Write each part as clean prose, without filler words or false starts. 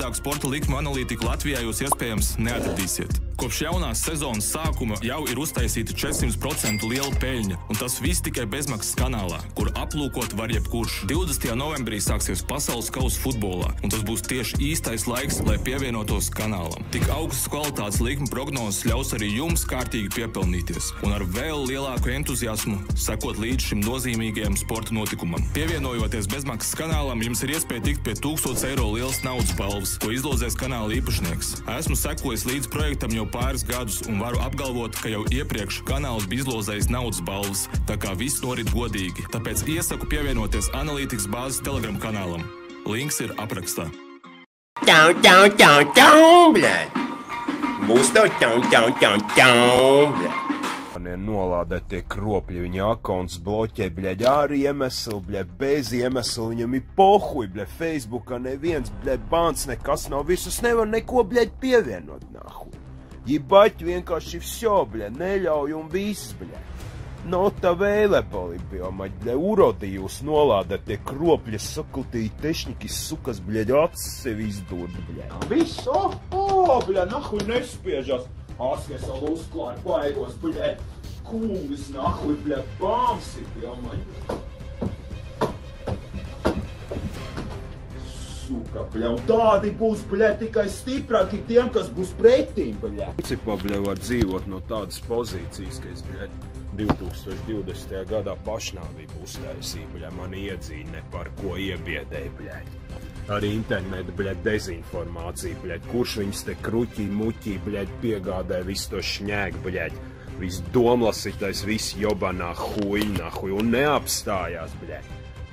Augstāku sporta likmu analītiku Latvijā jūs iespējams neatradīsiet. Kopš jaunās sezonas sākuma jau ir uztaisīta 400% liela peļņa, un tas viss tikai bezmaksas kanālā, kur aplūkot var jebkurš. 20. novembrī sāksies pasaules kausa futbolā, un tas būs tieši īstais laiks, lai pievienotos kanālam. Tik augstas kvalitātes likuma prognozes ļaus arī jums kārtīgi piepelnīties, un ar vēl lielāku entuziasmu sekot līdz šim nozīmīgajam sporta notikumam. Pievienojoties bezmaksas kanālam, jums ir iespēja tikt pie 1000 eiro lielas naudas balvas, ko izlozēs kanāla īpašnieks. Esmu sekojis līdz projektam jau pāris gadus un varu apgalvot, ka jau iepriekš kanāls bija izlozējis naudas balvas, tā kā viss norit godīgi. Tāpēc iesaku pievienoties analītikas bāzes Telegram kanālam. Links ir aprakstā. Bļaļ! Būs bļaļ! Nolādēt tie kropļi, viņa akauns bloķē, bļaļ, ar iemeslu, bļaļ, bez iemeslu, viņam ir pohuj, bļaļ, Facebookā neviens, bļaļ, bāns, nekas nav, visus nevar neko, bļaļ, pievienot, nahuj. Jebать vienkārši vsё, bļaļ, neļauj un viss, bļaļ. Nota vēlepali, bļaļ, urodi jūs nolādēt tie kropļi, sakultīji tešņiki, sukas, bļaļ, acis sevi izdod, bļaļ. Viss, bļaļ, nahuj, nespiežas. Askies vēl uzklāja baigos, bļaļ, kungas, nahuj, bļaļ, bāmsi, bļaļ, suka, bļaļ, un tādi būs, bļaļ, tikai stiprāki tiem, kas būs pretīm, bļaļ. Principā, bļaļ, var dzīvot no tādas pozīcijas, ka es, bļaļ, 2020. gadā pašnāvību uztaisīju, bļaļ, mani iedzīja ne par ko iebiedēja, bļaļ. Arī interneta, bļaļ, dezinformācija, bļaļ, kurš viņas te kruķī, muķī, bļaļ, piegādāja visu to šņēgu, bļaļ, viss domlasitais, viss jobanā huļ, un neapstājās, bļaļ.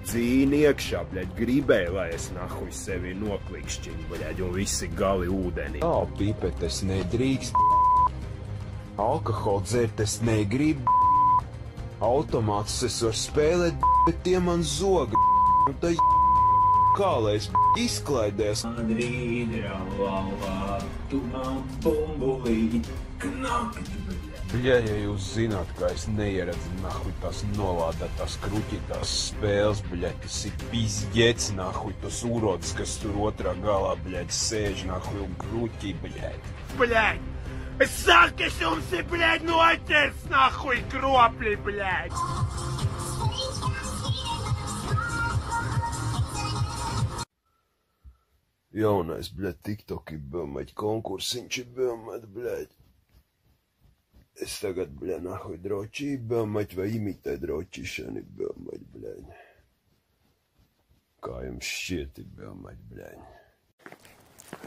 Dzīni iekšā, bļaļ, gribēja, lai es, nahuj, sevi noklikšķiņu, bļaļ, un visi gali ūdenī. Pipet es nedrīkst, alkoholu dzert es negribu, automātus es varu spēlēt, bet tie man zoga, un tā kā lai es izklaidēs. Bļaļ, ja jūs zināt, ka es neieredzu, nahuj, tās nolādētās kruķītās spēles, bļaļ, tas ir pizģets, nahuj, tos urodas, kas tur otrā galā, bļaļ, sēž, nahuj, un kruķī, bļaļ. Bļaļ, es saku, es jums ir, bļaļ, noķers, nahuj, kropļi, bļaļ. Jaunais, bļaļ, TikToki, bļaļ, konkursiņš ir, bļaļ, bļaļ. Es tagad, bļaļ, nahuj, dročī, bļaļ, vai imitē dročišani, bļaļ. Kā jums šķieti, bļaļ.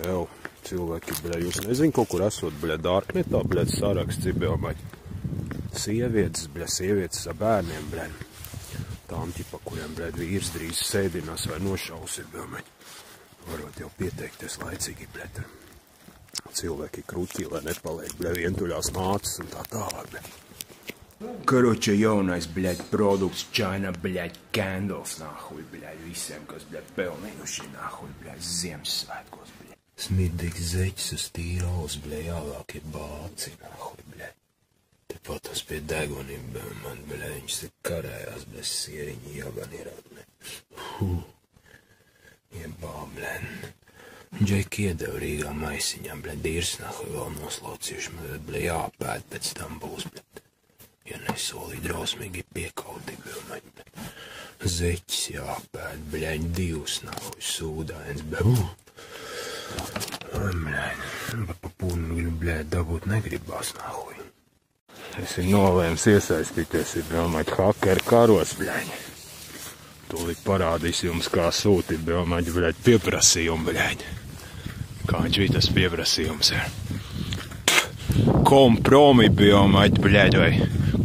Jau, cilvēki, bļaļ, jūs nezinu, kaut kur esot, bļaļ, darknetā, bļaļ, saraksts, bļaļ. Sievietes ar bērniem, bļaļ. Tām ķipa, kuriem, bļaļ, vīrs drīz sēdinās vai nošausi, bļaļ. Varot jau pieteikties laicīgi, bļaļ. Cilvēki kruķī, lai nepaliek, bļaļ, vientuļās mātes un tā tālāk, bļaļ. Karoče jaunais, bļaļ, produkts China, bļaļ, candles, nahuj, bļaļ, visiem, kas, bļaļ, pelnījuši, nahuj, bļaļ, Ziemassvētkos, bļaļ. Smirdīgs zeķis uz tīrauls, bļaļ, jāvāk ir bāci, nahuj, bļaļ. Tepat tas pie deguniem, man, bļaļ, viņš te karējās, bļaļ, sieriņi jāgan ir, bļaļ. Jebā, bļaļ. Džeki iedeva Rīgā maisiņām, bļaļ, dīrsnahu vēl noslaucījuši, bļaļ, jāpēd, pēc tam būs, bļaļ. Ja nesolī drausmīgi piekauti, bļaļ. Zeķis jāpēd, bļaļ, divs nahuj, sūdains, bļaļ. Bļaļ, pa punu, bļaļ, dabūt negribās, nahuj. Es ir nolēms iesaistīties, bļaļ, hakeru karos, bļaļ. Tūlīt parādīs jums, kā sūti, bļaļ, pieprasījumu, bļaļ. Kā viņš bija tas pieprasījums ir? Kompromi, bļaļ, vai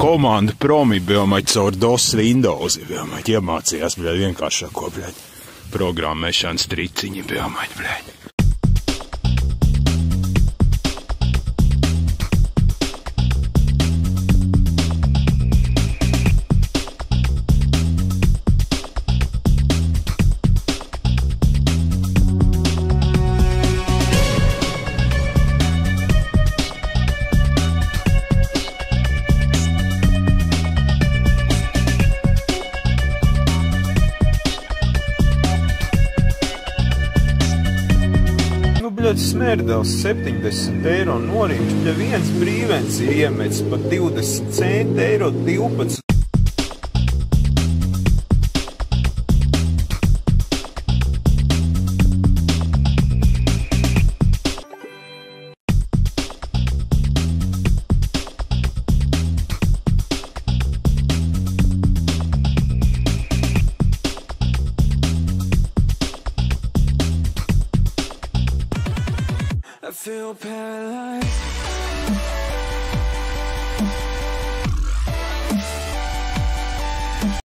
komanda promi, bļaļ, caur DOS Windows, bļaļ, iemācījās, bļaļ, vienkāršāko, bļaļ, programmēšanas triciņi, bļaļ. bļaļ, smērdels 70 eiro norīms, bļaļ, viens brīvens ir iemets par 20 centi eiro 12. I feel paralyzed.